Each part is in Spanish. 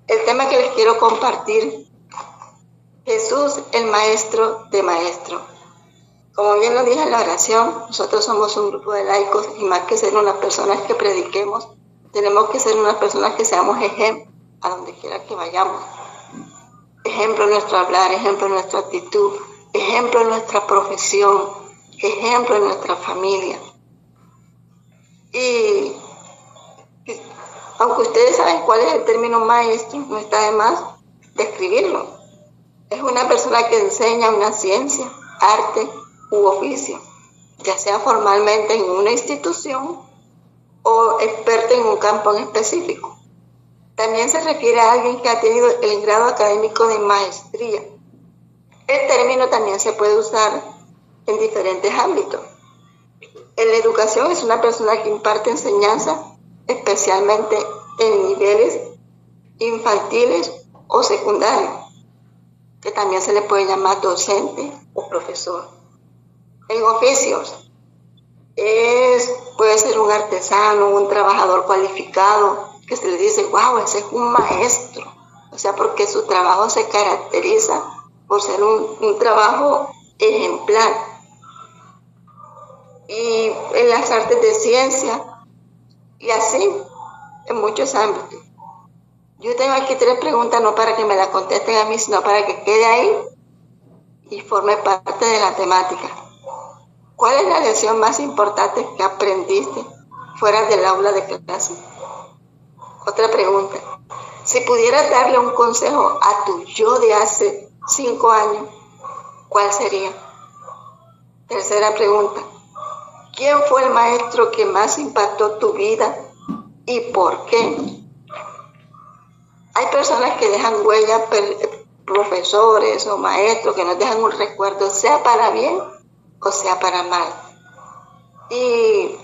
El tema que les quiero compartir, Jesús, el maestro de maestros. Como bien lo dije en la oración, nosotros somos un grupo de laicos y más que ser unas personas que prediquemos, tenemos que ser unas personas que seamos ejemplo a donde quiera que vayamos. Ejemplo en nuestro hablar, ejemplo en nuestra actitud, ejemplo en nuestra profesión, ejemplo en nuestra familia. Y aunque ustedes saben cuál es el término maestro, no está de más describirlo. Es una persona que enseña una ciencia, arte u oficio, ya sea formalmente en una institución o experto en un campo en específico. También se refiere a alguien que ha tenido el grado académico de maestría. El término también se puede usar en diferentes ámbitos. En la educación es una persona que imparte enseñanza, especialmente en niveles infantiles o secundarios, que también se le puede llamar docente o profesor. En oficios, puede ser un artesano, un trabajador cualificado, que se le dice, wow, ese es un maestro. O sea, porque su trabajo se caracteriza por ser un trabajo ejemplar. Y en las artes de ciencia, y así, en muchos ámbitos. Yo tengo aquí 3 preguntas, no para que me las contesten a mí, sino para que quede ahí y forme parte de la temática. ¿Cuál es la lección más importante que aprendiste fuera del aula de clase? Otra pregunta. Si pudieras darle un consejo a tu yo de hace 5 años, ¿cuál sería? Tercera pregunta. ¿Quién fue el maestro que más impactó tu vida y por qué? Hay personas que dejan huellas, profesores o maestros que nos dejan un recuerdo, sea para bien o sea para mal. Y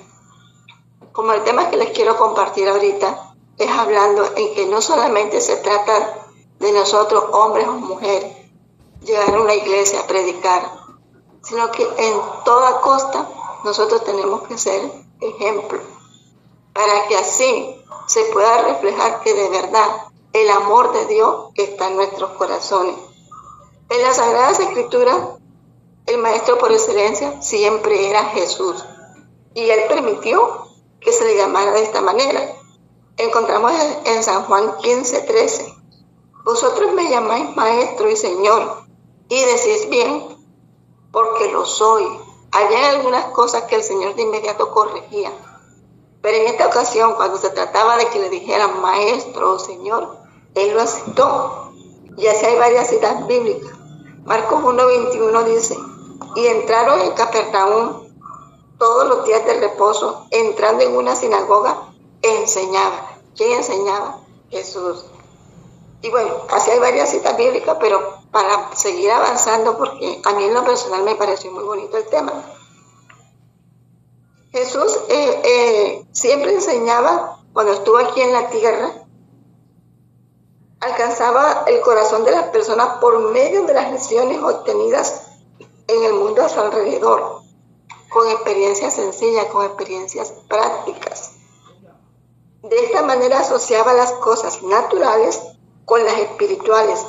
como el tema que les quiero compartir ahorita es hablando en que no solamente se trata de nosotros, hombres o mujeres, llegar a una iglesia a predicar, sino que en toda costa nosotros tenemos que ser ejemplo, para que así se pueda reflejar que de verdad el amor de Dios está en nuestros corazones. En las Sagradas Escrituras, el maestro por excelencia siempre era Jesús. Y Él permitió que se le llamara de esta manera. Encontramos en San Juan 15:13. Vosotros me llamáis maestro y señor, y decís bien, porque lo soy. Había algunas cosas que el Señor de inmediato corregía. Pero en esta ocasión, cuando se trataba de que le dijeran maestro o señor, Él lo aceptó. Y así hay varias citas bíblicas. Marcos 1:21 dice, y entraron en Capernaum todos los días de reposo, entrando en una sinagoga, enseñaba. ¿Quién enseñaba? Jesús. Y bueno, así hay varias citas bíblicas, pero para seguir avanzando, porque a mí en lo personal me pareció muy bonito el tema. Jesús siempre enseñaba, cuando estuvo aquí en la tierra, alcanzaba el corazón de las personas por medio de las lecciones obtenidas en el mundo a su alrededor, con experiencias sencillas, con experiencias prácticas. De esta manera asociaba las cosas naturales con las espirituales,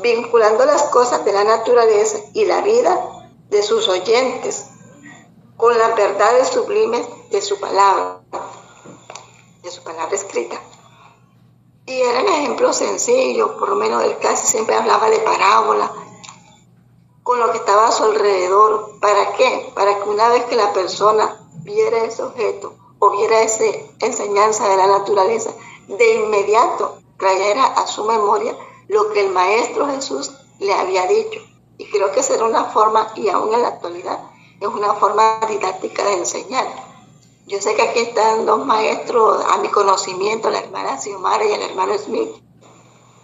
vinculando las cosas de la naturaleza y la vida de sus oyentes con las verdades sublimes de su palabra escrita. Y eran ejemplos sencillos, por lo menos él casi siempre hablaba de parábolas, con lo que estaba a su alrededor. ¿Para qué? Para que una vez que la persona viera ese objeto o viera esa enseñanza de la naturaleza, de inmediato trayera a su memoria lo que el Maestro Jesús le había dicho. Y creo que será una forma, y aún en la actualidad, es una forma didáctica de enseñar. Yo sé que aquí están 2 maestros a mi conocimiento, la hermana Xiomara y el hermano Smith.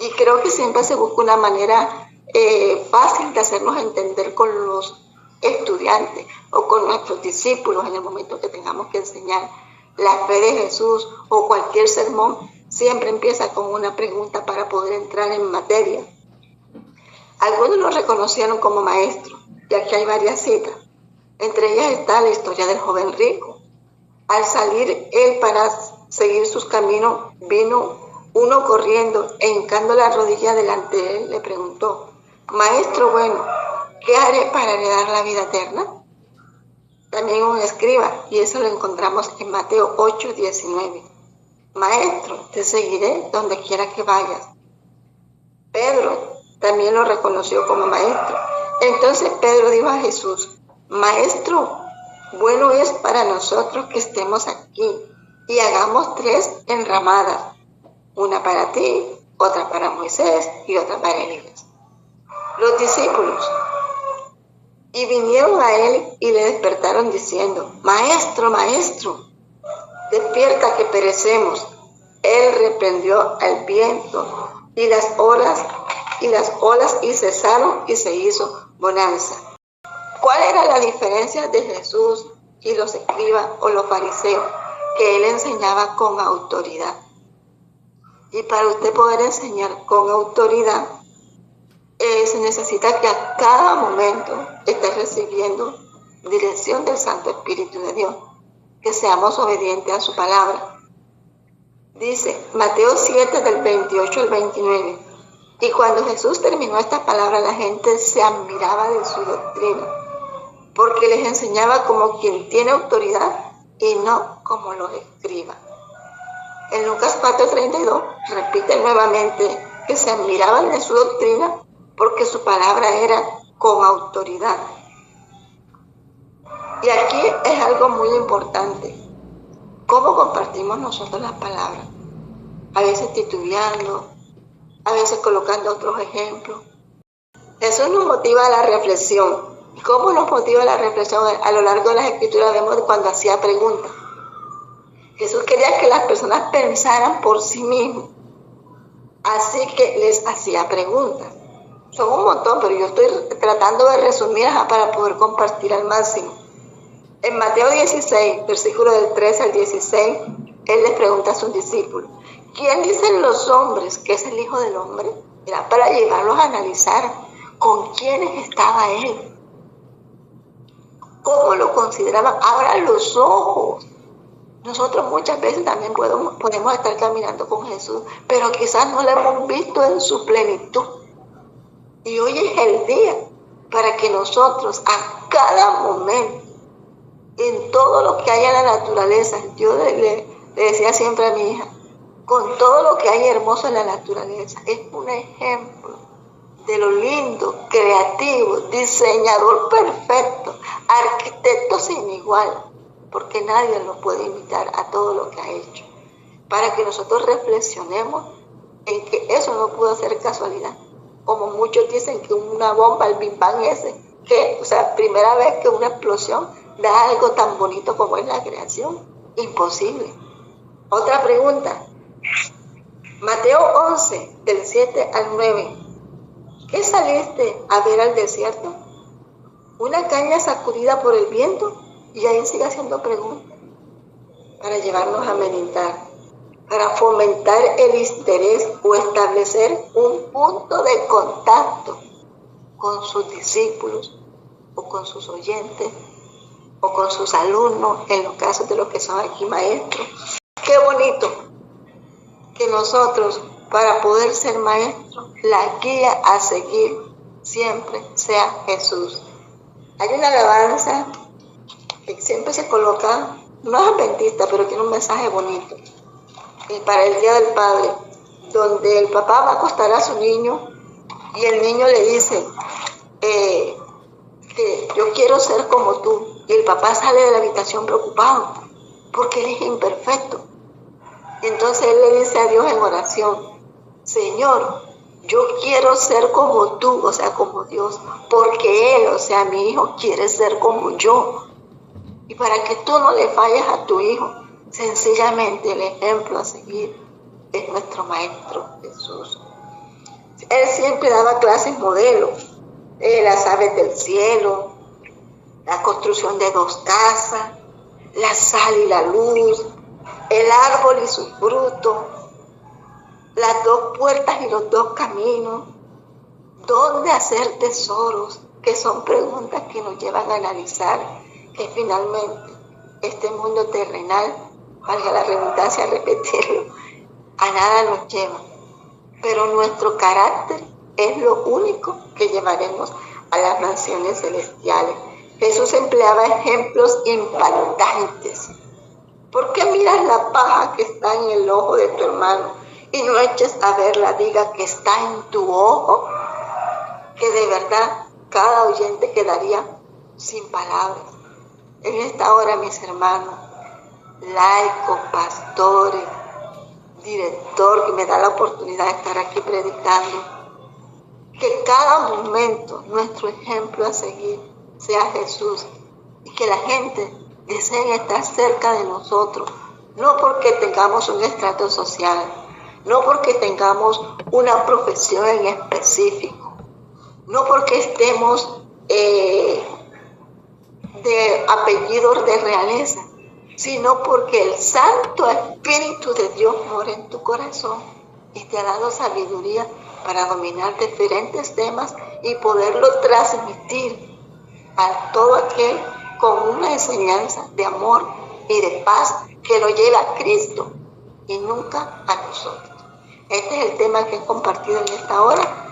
Y creo que siempre se busca una manera fácil de hacernos entender con los estudiantes o con nuestros discípulos en el momento que tengamos que enseñar la fe de Jesús o cualquier sermón. Siempre empieza con una pregunta para poder entrar en materia. Algunos lo reconocieron como maestro, y aquí hay varias citas. Entre ellas está la historia del joven rico. Al salir él para seguir sus caminos, vino uno corriendo e hincando la rodilla delante de él, le preguntó: Maestro bueno, ¿qué haré para heredar la vida eterna? También un escriba, y eso lo encontramos en Mateo 8:19. Maestro, te seguiré donde quiera que vayas. Pedro también lo reconoció como maestro. Entonces Pedro dijo a Jesús: Maestro, bueno es para nosotros que estemos aquí y hagamos 3 enramadas, una para ti, otra para Moisés y otra para Elías. Los discípulos y vinieron a él y le despertaron diciendo: Maestro, maestro, despierta que perecemos. Él reprendió al viento y las olas y cesaron y se hizo bonanza. ¿Cuál era la diferencia de Jesús y los escribas o los fariseos? Que él enseñaba con autoridad. Y para usted poder enseñar con autoridad, se necesita que a cada momento esté recibiendo dirección del Santo Espíritu de Dios, que seamos obedientes a su palabra. Dice Mateo 7 del 28 al 29. Y cuando Jesús terminó esta palabra, la gente se admiraba de su doctrina, porque les enseñaba como quien tiene autoridad y no como los escribas. En Lucas 4:32 repite nuevamente que se admiraban de su doctrina porque su palabra era con autoridad. Y aquí es algo muy importante. ¿Cómo compartimos nosotros las palabras? A veces titubeando, a veces colocando otros ejemplos. Eso nos motiva a la reflexión. ¿Cómo nos motiva la reflexión? A lo largo de las Escrituras vemos cuando hacía preguntas. Jesús quería que las personas pensaran por sí mismos. Así que les hacía preguntas. Son un montón, pero yo estoy tratando de resumirlas para poder compartir al máximo. En Mateo 16, versículo del 13 al 16, él les pregunta a sus discípulos: ¿quién dicen los hombres que es el Hijo del Hombre? Era para llevarlos a analizar con quiénes estaba él. ¿Cómo lo consideraban? Abran los ojos. Nosotros muchas veces también podemos estar caminando con Jesús, pero quizás no lo hemos visto en su plenitud. Y hoy es el día para que nosotros a cada momento, en todo lo que hay en la naturaleza, yo le decía siempre a mi hija, con todo lo que hay hermoso en la naturaleza, es un ejemplo de lo lindo, creativo, diseñador perfecto, arquitecto sin igual, porque nadie lo puede imitar a todo lo que ha hecho. Para que nosotros reflexionemos en que eso no pudo ser casualidad. Como muchos dicen que una bomba, el Big Bang primera vez que una explosión da algo tan bonito como es la creación. Imposible. Otra pregunta. Mateo 11, del 7 al 9. ¿Qué saliste a ver al desierto? ¿Una caña sacudida por el viento? Y ahí sigue haciendo preguntas para llevarnos a meditar, para fomentar el interés o establecer un punto de contacto con sus discípulos o con sus oyentes o con sus alumnos, en los casos de los que son aquí maestros. Qué bonito que nosotros, para poder ser maestros, la guía a seguir siempre sea Jesús. Hay una alabanza que siempre se coloca, no es adventista, pero tiene un mensaje bonito, y para el Día del Padre, donde el papá va a acostar a su niño y el niño le dice que yo quiero ser como tú, y el papá sale de la habitación preocupado porque él es imperfecto. Entonces él le dice a Dios en oración: Señor, yo quiero ser como tú, o sea, como Dios, porque él, o sea, mi hijo, quiere ser como yo. Y para que tú no le falles a tu hijo, sencillamente el ejemplo a seguir es nuestro Maestro Jesús. Él siempre daba clases modelo, las aves del cielo, la construcción de 2 casas, la sal y la luz, el árbol y sus frutos, las 2 puertas y los 2 caminos, dónde hacer tesoros, que son preguntas que nos llevan a analizar que finalmente este mundo terrenal, valga la redundancia repetirlo, a nada nos lleva, pero nuestro carácter es lo único que llevaremos a las mansiones celestiales. Jesús empleaba ejemplos impactantes. ¿Por qué miras la paja que está en el ojo de tu hermano y no eches a ver la viga que está en tu ojo? Que de verdad cada oyente quedaría sin palabras. En esta hora, mis hermanos, laicos, pastores, director que me da la oportunidad de estar aquí predicando, que cada momento nuestro ejemplo a seguir sea Jesús y que la gente desee estar cerca de nosotros, no porque tengamos un estrato social, no porque tengamos una profesión en específico, no porque estemos de apellidos de realeza, sino porque el Santo Espíritu de Dios mora en tu corazón y te ha dado sabiduría para dominar diferentes temas y poderlo transmitir a todo aquel con una enseñanza de amor y de paz que lo lleve a Cristo y nunca a nosotros. Este es el tema que he compartido en esta hora.